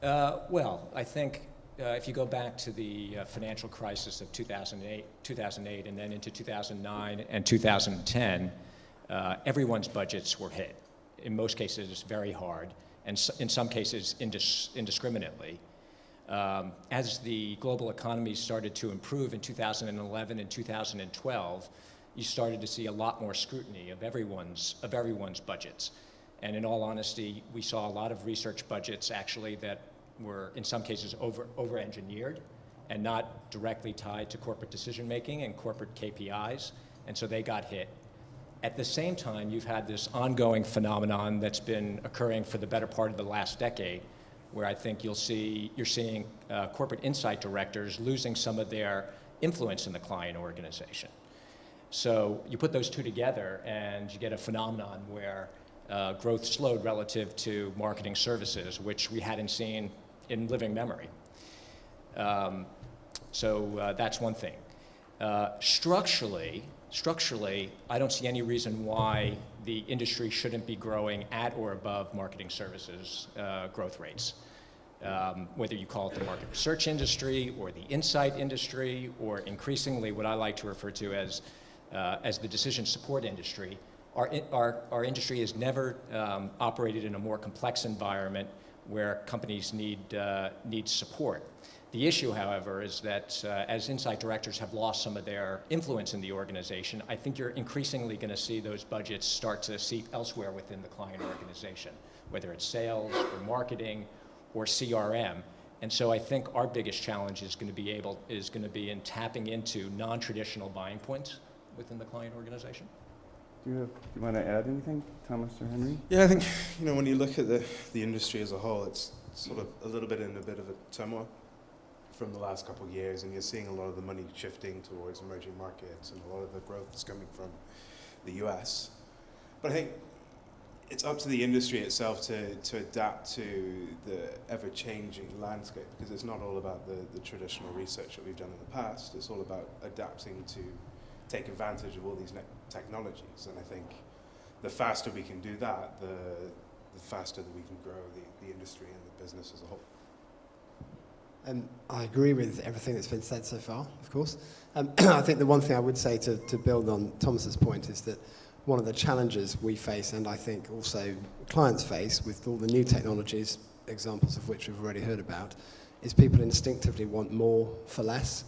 Well, I think if you go back to the financial crisis of 2008, and then into 2009 and 2010, everyone's budgets were hit. In most cases, very hard, and in some cases, indiscriminately. As the global economy started to improve in 2011 and 2012, you started to see a lot more scrutiny of everyone's budgets. And in all honesty, we saw a lot of research budgets actually that were in some cases over-engineered and not directly tied to corporate decision-making and corporate KPIs, and so they got hit. At the same time, you've had this ongoing phenomenon that's been occurring for the better part of the last decade, where I think you're seeing corporate insight directors losing some of their influence in the client organization. So you put those two together and you get a phenomenon where growth slowed relative to marketing services, which we hadn't seen in living memory. So that's one thing. Structurally, I don't see any reason why the industry shouldn't be growing at or above marketing services growth rates. Whether you call it the market research industry or the insight industry, or increasingly what I like to refer to as the decision support industry, our industry has never operated in a more complex environment where companies need support. The issue, however, is that as insight directors have lost some of their influence in the organization, I think you're increasingly going to see those budgets start to seep elsewhere within the client organization, whether it's sales or marketing or CRM. And so I think our biggest challenge is going to be in tapping into non-traditional buying points within the client organization. Do you want to add anything, Thomas or Henry? Yeah, I think when you look at the industry as a whole, it's sort of a little bit in a bit of a turmoil from the last couple of years, and you're seeing a lot of the money shifting towards emerging markets, and a lot of the growth is coming from the US. But I think it's up to the industry itself to adapt to the ever-changing landscape, because it's not all about the traditional research that we've done in the past. It's all about adapting to take advantage of all these technologies. And I think the faster we can do that, the faster that we can grow the industry and the business as a whole. I agree with everything that's been said so far, of course. I think the one thing I would say to build on Thomas's point is that one of the challenges we face, and I think also clients face with all the new technologies, examples of which we've already heard about, is people instinctively want more for less.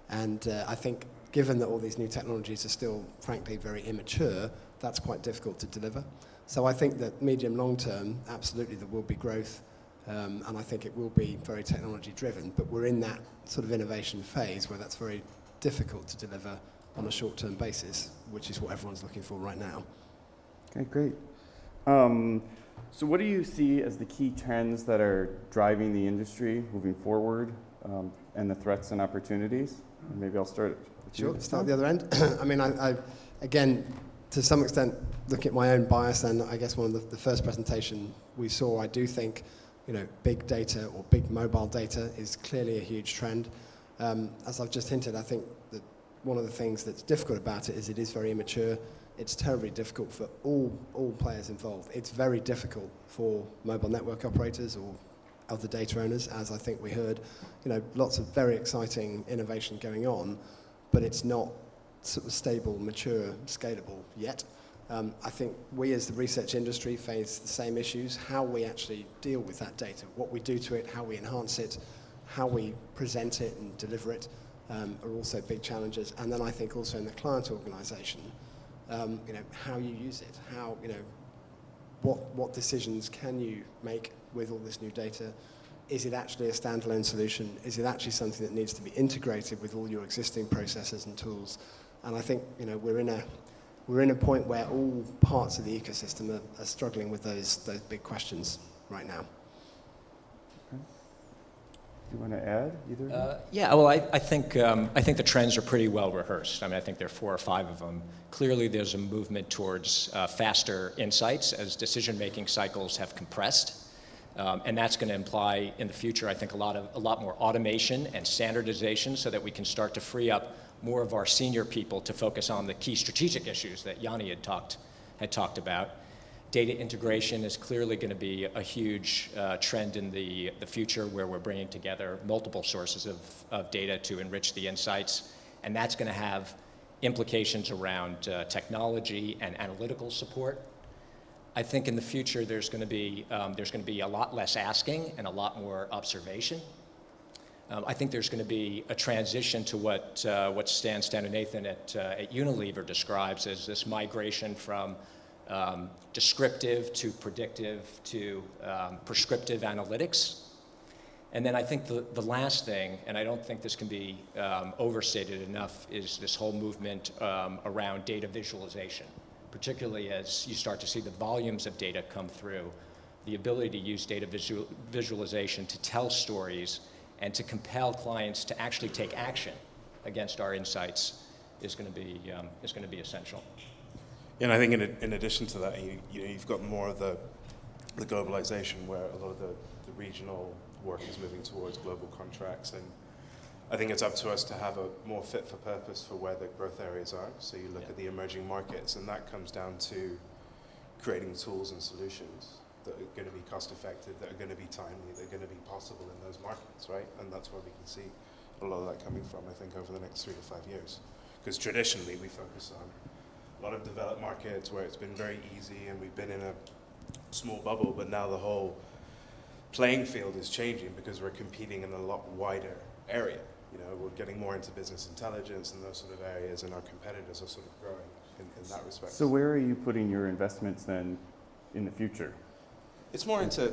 And I think given that all these new technologies are still, frankly, very immature, that's quite difficult to deliver. So I think that medium long term, absolutely there will be growth. And I think it will be very technology driven, but we're in that sort of innovation phase where that's very difficult to deliver on a short-term basis, which is what everyone's looking for right now. Okay, great. So what do you see as the key trends that are driving the industry moving forward, and the threats and opportunities? Maybe I'll start with you. Sure, start at the other end. I mean, I again, to some extent, look at my own bias, and I guess one of the first presentation we saw, I do think big data or big mobile data is clearly a huge trend. As I've just hinted, I think that one of the things that's difficult about it is very immature. It's terribly difficult for all players involved. It's very difficult for mobile network operators or other data owners, as I think we heard. Lots of very exciting innovation going on, but it's not sort of stable, mature, scalable yet. I think we as the research industry face the same issues, how we actually deal with that data, what we do to it, how we enhance it, how we present it and deliver it are also big challenges. And then I think also in the client organization, how you use it, how, what decisions can you make with all this new data? Is it actually a standalone solution? Is it actually something that needs to be integrated with all your existing processes and tools? And I think, we're in a point where all parts of the ecosystem are struggling with those big questions right now. Okay. Do you want to add either? Yeah, well, I think the trends are pretty well rehearsed. I mean, I think there are 4 or 5 of them. Clearly, there's a movement towards faster insights as decision-making cycles have compressed. And that's going to imply in the future, I think, a lot more automation and standardization so that we can start to free up more of our senior people to focus on the key strategic issues that Yanni had talked about. Data integration is clearly going to be a huge trend in the future, where we're bringing together multiple sources of data to enrich the insights. And that's going to have implications around technology and analytical support. I think in the future there's going to be a lot less asking and a lot more observation. I think there's going to be a transition to what Stan Stanunathan at Unilever describes as this migration from descriptive to predictive to prescriptive analytics. And then I think the last thing, and I don't think this can be overstated enough, is this whole movement around data visualization, particularly as you start to see the volumes of data come through. The ability to use data visualization to tell stories and to compel clients to actually take action against our insights is going to be essential. And I think in addition to that, you've got more of the globalization, where a lot of the regional work is moving towards global contracts, and I think it's up to us to have a more fit for purpose for where the growth areas are. So you look at the emerging markets, and that comes down to creating tools and solutions that are going to be cost effective, that are going to be timely, that are going to be possible in those markets, right? And that's where we can see a lot of that coming from, I think, over the next 3 to 5 years. Because traditionally we focus on a lot of developed markets where it's been very easy and we've been in a small bubble, but now the whole playing field is changing because we're competing in a lot wider area. You know, we're getting more into business intelligence and those sort of areas, and our competitors are sort of growing in that respect. So where are you putting your investments then in the future? It's more into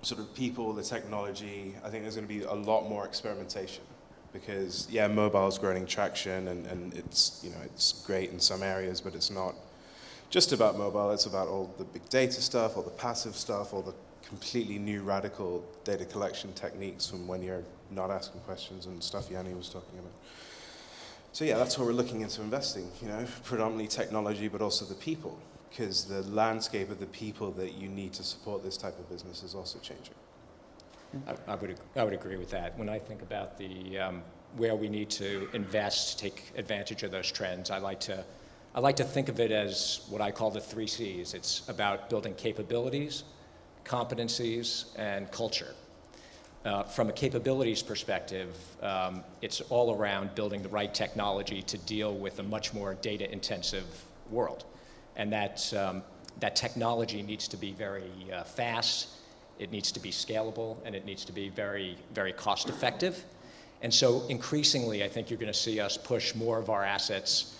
sort of people, the technology. I think there's going to be a lot more experimentation because, yeah, mobile's growing traction and it's, you know, it's great in some areas, but it's not just about mobile. It's about all the big data stuff, all the passive stuff, all the completely new radical data collection techniques from when you're not asking questions and stuff Yanni was talking about. So yeah, that's where we're looking into investing, you know, predominantly technology, but also the people, because the landscape of the people that you need to support this type of business is also changing. I would agree with that. When I think about the where we need to invest to take advantage of those trends, I like to think of it as what I call the 3 C's. It's about building capabilities, competencies, and culture. From a capabilities perspective, it's all around building the right technology to deal with a much more data-intensive world. And that technology needs to be very fast, it needs to be scalable, and it needs to be very, very cost-effective. And so increasingly, I think you're going to see us push more of our assets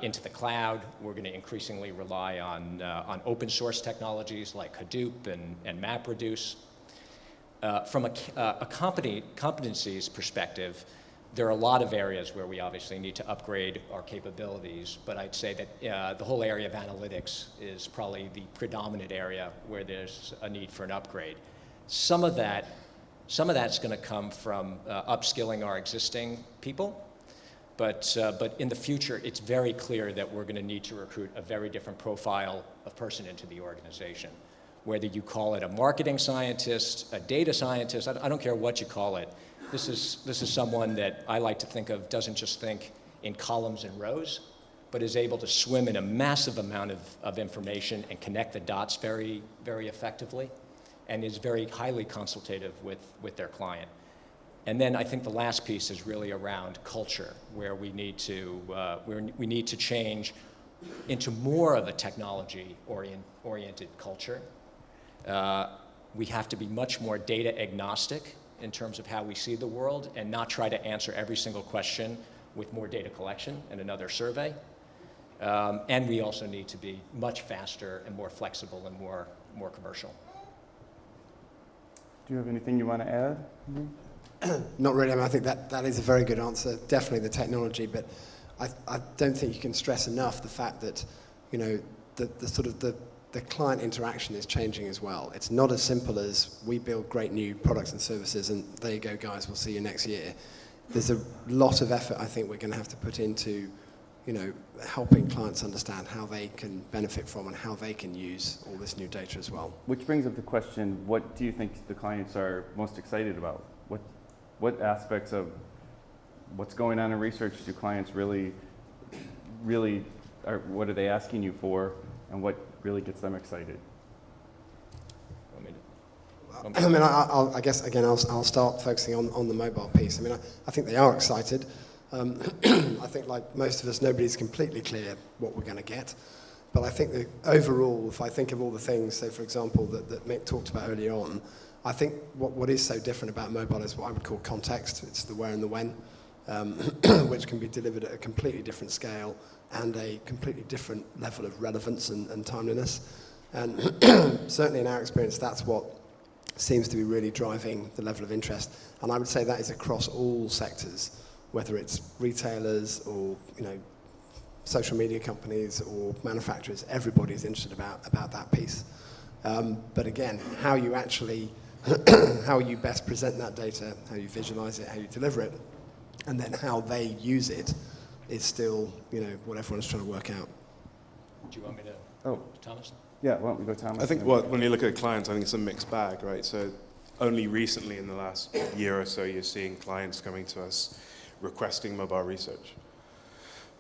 into the cloud. We're going to increasingly rely on open source technologies like Hadoop and MapReduce. From a competencies perspective, there are a lot of areas where we obviously need to upgrade our capabilities, but I'd say that the whole area of analytics is probably the predominant area where there's a need for an upgrade. Some of that's going to come from upskilling our existing people. But in the future, it's very clear that we're going to need to recruit a very different profile of person into the organization. Whether you call it a marketing scientist, a data scientist, I don't care what you call it. This is someone that I like to think of doesn't just think in columns and rows, but is able to swim in a massive amount of information and connect the dots very, very effectively, and is very highly consultative with their client. And then I think the last piece is really around culture, where we need to change into more of a technology-oriented culture. We have to be much more data agnostic in terms of how we see the world and not try to answer every single question with more data collection and another survey. And we also need to be much faster and more flexible and more commercial. Do you have anything you want to add? Not really. I mean, I think that is a very good answer. Definitely the technology, but I don't think you can stress enough the fact that, you know, the sort of the client interaction is changing as well. It's not as simple as we build great new products and services and there you go, guys, we'll see you next year. There's a lot of effort I think we're going to have to put into, you know, helping clients understand how they can benefit from and how they can use all this new data as well. Which brings up the question, what do you think the clients are most excited about? What aspects of what's going on in research do clients really what are they asking you for? and what really gets them excited? I mean, I guess, again, I'll start focusing on the mobile piece. I mean, I think they are excited. I think, like most of us, nobody's completely clear what we're going to get. But I think that overall, if I think of all the things, say, for example, that Mick talked about earlier on, I think what is so different about mobile is what I would call context. It's the where and the when, which can be delivered at a completely different scale and a completely different level of relevance and timeliness. And certainly in our experience, that's what seems to be really driving the level of interest. And I would say that is across all sectors, whether it's retailers or, social media companies or manufacturers. Everybody's interested about that piece. But again, how you actually, how you best present that data, how you visualize it, how you deliver it, and then how they use it is still, what everyone's trying to work out. Do you want me to, Thomas? Yeah, why don't we go, Thomas? I think when you look at clients, I think it's a mixed bag, right? So only recently in the last year or so, you're seeing clients coming to us requesting mobile research.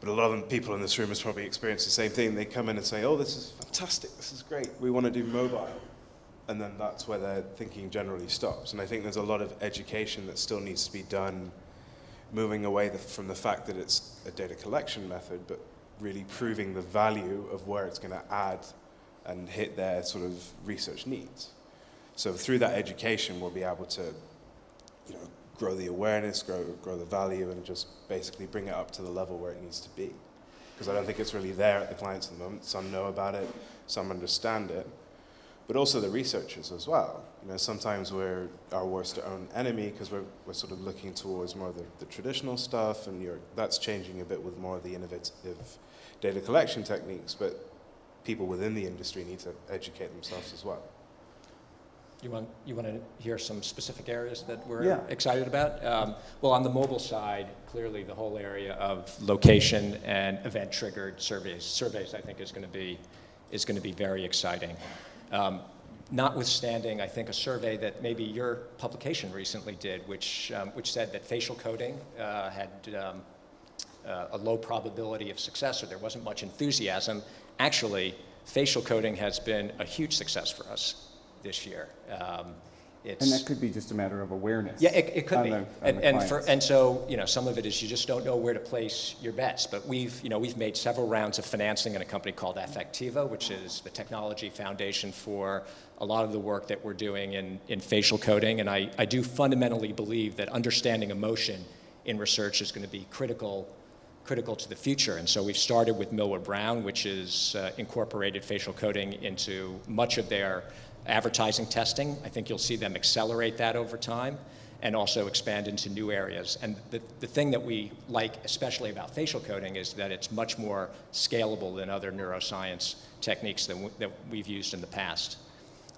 But a lot of people in this room has probably experienced the same thing. They come in and say, oh, this is fantastic, this is great, we want to do mobile. And then that's where their thinking generally stops. And I think there's a lot of education that still needs to be done, moving away from the fact that it's a data collection method, but really proving the value of where it's going to add and hit their sort of research needs. So through that education, we'll be able to, grow the awareness, grow the value, and just basically bring it up to the level where it needs to be. Because I don't think it's really there at the clients at the moment. Some know about it, some understand it, but also the researchers as well. Sometimes we're our worst own enemy because we're sort of looking towards more of the traditional stuff, and that's changing a bit with more of the innovative data collection techniques, but people within the industry need to educate themselves as well. You want to hear some specific areas that we're excited about? Well, on the mobile side, clearly the whole area of location and event-triggered surveys, I think is going to be very exciting. Notwithstanding, I think a survey that maybe your publication recently did, which said that facial coding had a low probability of success, or there wasn't much enthusiasm. Actually, facial coding has been a huge success for us this year. And that could be just a matter of awareness. Yeah, it could be. And so some of it is you just don't know where to place your bets. But we've made several rounds of financing in a company called Affectiva, which is the technology foundation for a lot of the work that we're doing in facial coding. And I do fundamentally believe that understanding emotion in research is going to be critical to the future. And so we've started with Millward Brown, which is incorporated facial coding into much of their advertising testing. I think you'll see them accelerate that over time and also expand into new areas. And the thing that we like especially about facial coding is that it's much more scalable than other neuroscience techniques that we've used in the past.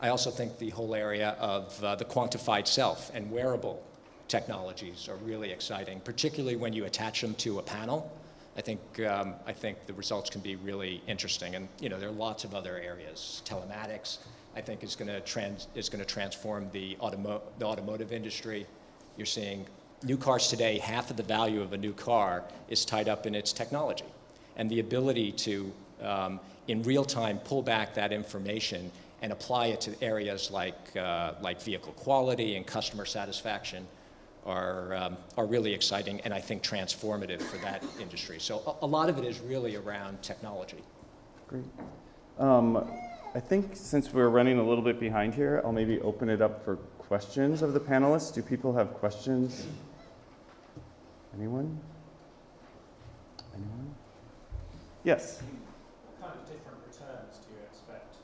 I also think the whole area of the quantified self and wearable technologies are really exciting, particularly when you attach them to a panel. I think the results can be really interesting. And there are lots of other areas. Telematics, I think, is going to transform the automotive industry. You're seeing new cars today, half of the value of a new car is tied up in its technology. And the ability to, in real time, pull back that information and apply it to areas like vehicle quality and customer satisfaction are really exciting and I think transformative for that industry. So a lot of it is really around technology. Great. I think since we're running a little bit behind here, I'll maybe open it up for questions of the panelists. Do people have questions? Anyone? Yes? What kind of different returns do you expect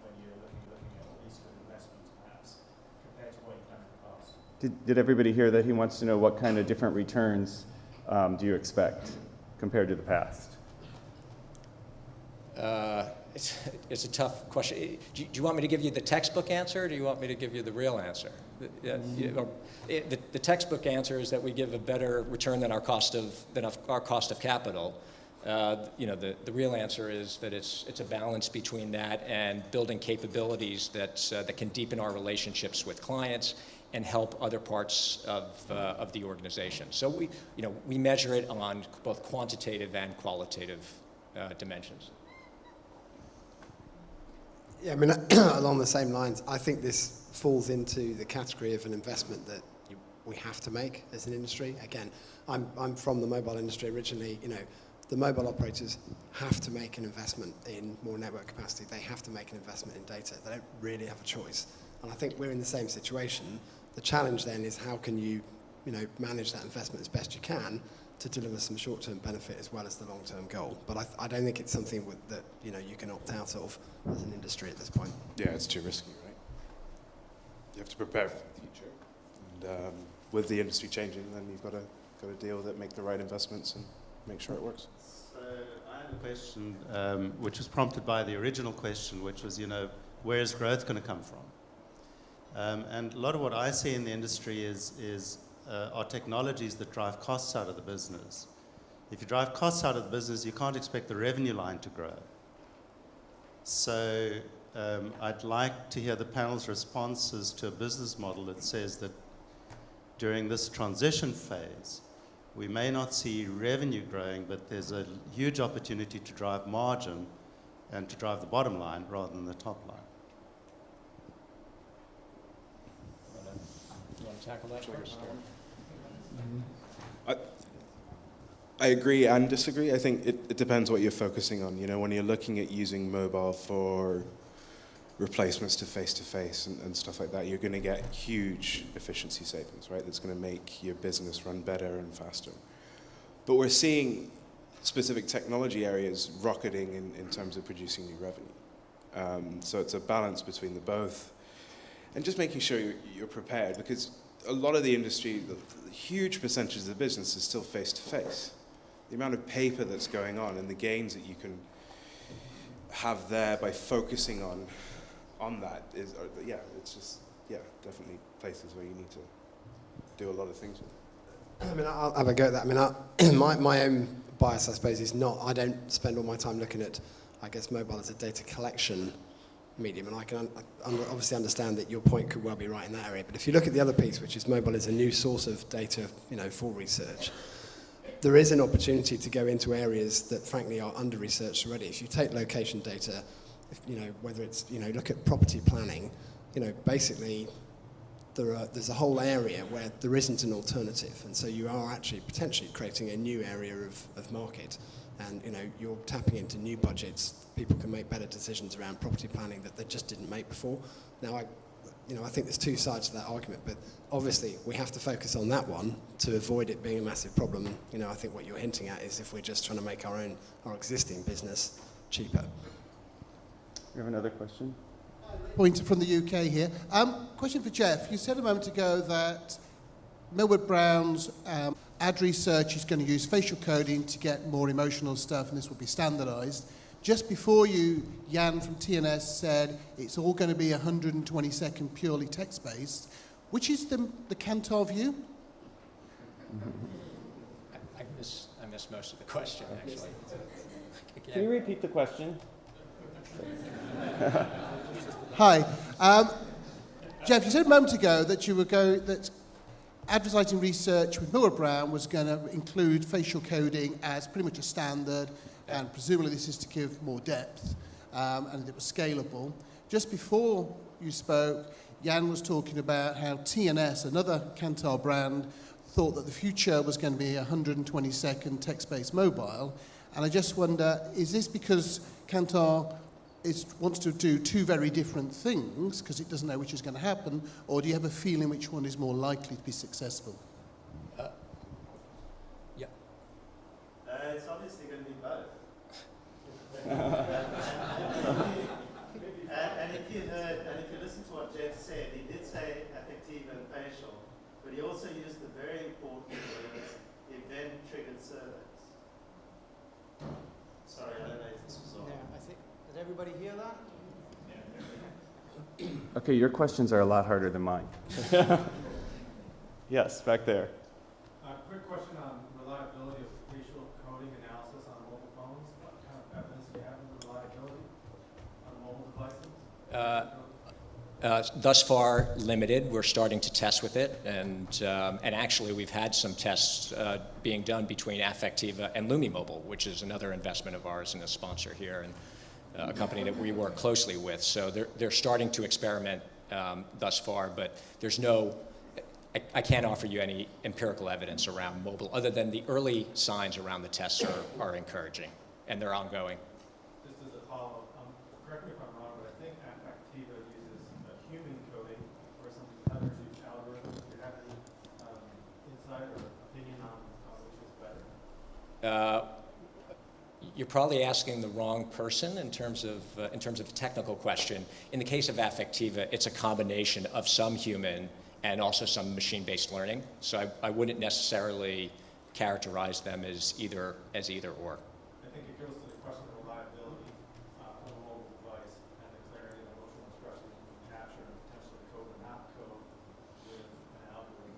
when you're looking at these sort of investments, perhaps, compared to what you've done in the past? Did everybody hear that? He wants to know what kind of different returns do you expect compared to the past? It's a tough question. Do you want me to give you the textbook answer, or do you want me to give you the real answer? The textbook answer is that we give a better return than our cost of capital. The real answer is that it's a balance between that and building capabilities that can deepen our relationships with clients and help other parts of the organization. So we measure it on both quantitative and qualitative dimensions. Yeah, I mean, along the same lines, I think this falls into the category of an investment that we have to make as an industry. Again, I'm from the mobile industry originally. You know, the mobile operators have to make an investment in more network capacity. They have to make an investment in data. They don't really have a choice. And I think we're in the same situation. The challenge then is how can you manage that investment as best you can to deliver some short-term benefit as well as the long-term goal. But I don't think it's something that you can opt out of as an industry at this point. Yeah, it's too risky, right? You have to prepare for the future. And with the industry changing, then you've got to deal with it, make the right investments, and make sure it works. So I have a question which was prompted by the original question, which was, where is growth going to come from? And a lot of what I see in the industry are technologies that drive costs out of the business. If you drive costs out of the business, you can't expect the revenue line to grow. So I'd like to hear the panel's responses to a business model that says that during this transition phase, we may not see revenue growing, but there's a huge opportunity to drive margin and to drive the bottom line rather than the top line. You want to tackle that first? I agree and disagree. I think it depends what you're focusing on. When you're looking at using mobile for replacements to face-to-face and stuff like that, you're going to get huge efficiency savings, right? That's going to make your business run better and faster. But we're seeing specific technology areas rocketing in terms of producing new revenue. So it's a balance between the both. And just making sure you're prepared, because a lot of the industry, the huge percentage of the business is still face-to-face. The amount of paper that's going on and the gains that you can have there by focusing on that is, it's just, definitely places where you need to do a lot of things with it. I mean, I'll have a go at that. I mean, my own bias, I suppose, is not, I don't spend all my time looking at, I guess, mobile as a data collection medium, and I can obviously understand that your point could well be right in that area. But if you look at the other piece, which is mobile as a new source of data, for research, there is an opportunity to go into areas that, frankly, are under-researched already. If you take location data, whether it's, look at property planning, basically there's a whole area where there isn't an alternative, and so you are actually potentially creating a new area of market, and you're tapping into new budgets. People can make better decisions around property planning that they just didn't make before. Now, I think there's two sides to that argument, but obviously we have to focus on that one to avoid it being a massive problem. I think what you're hinting at is if we're just trying to make our existing business cheaper. We have another question. Pointer from the UK here. Question for Jeff. You said a moment ago that Millward Brown's ad research is going to use facial coding to get more emotional stuff, and this will be standardized. Just before you, Jan from TNS said it's all going to be 120-second purely text-based. Which is the Kantar view? I missed most of the question, actually. Can you repeat the question? Hi. Jeff, you said a moment ago that that advertising research with Millward Brown was going to include facial coding as pretty much a standard, and presumably this is to give more depth, and it was scalable. Just before you spoke, Jan was talking about how TNS, another Kantar brand, thought that the future was going to be 120-second text-based mobile. And I just wonder, is this because Kantar wants to do two very different things because it doesn't know which is going to happen, or do you have a feeling which one is more likely to be successful? Yeah. It's obviously going to be both. and if you listen to what Jeff said, he did say affective and facial, but he also used the very important words, event-triggered surveys. Sorry, I don't know if this was on. Yeah, I think, did everybody hear that? Okay, your questions are a lot harder than mine. Yes, back there. Quick question on reliability of facial coding analysis on mobile phones. What kind of evidence do you have of reliability on mobile devices? Thus far, limited. We're starting to test with it, and actually we've had some tests being done between Affectiva and Lumimobile, which is another investment of ours and a sponsor here. And a company that we work closely with. So they're starting to experiment thus far, but there's no, I can't offer you any empirical evidence around mobile, other than the early signs around the tests are encouraging, and they're ongoing. Just as a follow-up, correct me if I'm wrong, but I think Affectiva uses a human coding, where some of the others use algorithms. Do you have any insight or opinion on which is better? You're probably asking the wrong person in terms of a technical question. In the case of Affectiva, it's a combination of some human and also some machine-based learning. So I wouldn't necessarily characterize them as either or. I think it goes to the question of reliability from a mobile device and the clarity of emotional expression you can capture and potentially code or not code with an algorithm.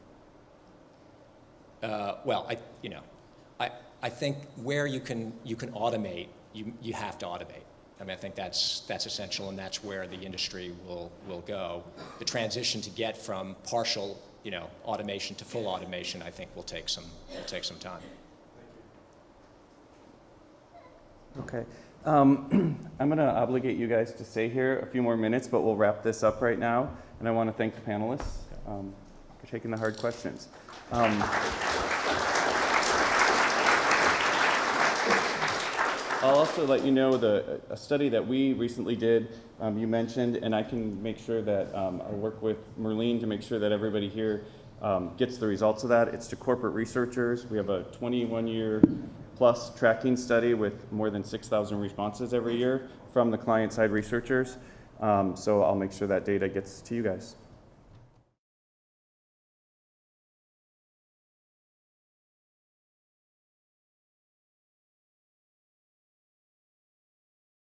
I think where you can automate, you have to automate. I mean, I think that's essential, and that's where the industry will go. The transition to get from partial, automation to full automation, I think will take some time. Okay. I'm going to obligate you guys to stay here a few more minutes, but we'll wrap this up right now. And I want to thank the panelists for taking the hard questions. I'll also let you know a study that we recently did, you mentioned, and I can make sure that I'll work with Merlien to make sure that everybody here gets the results of that. It's to corporate researchers. We have a 21-year plus tracking study with more than 6,000 responses every year from the client-side researchers. So I'll make sure that data gets to you guys.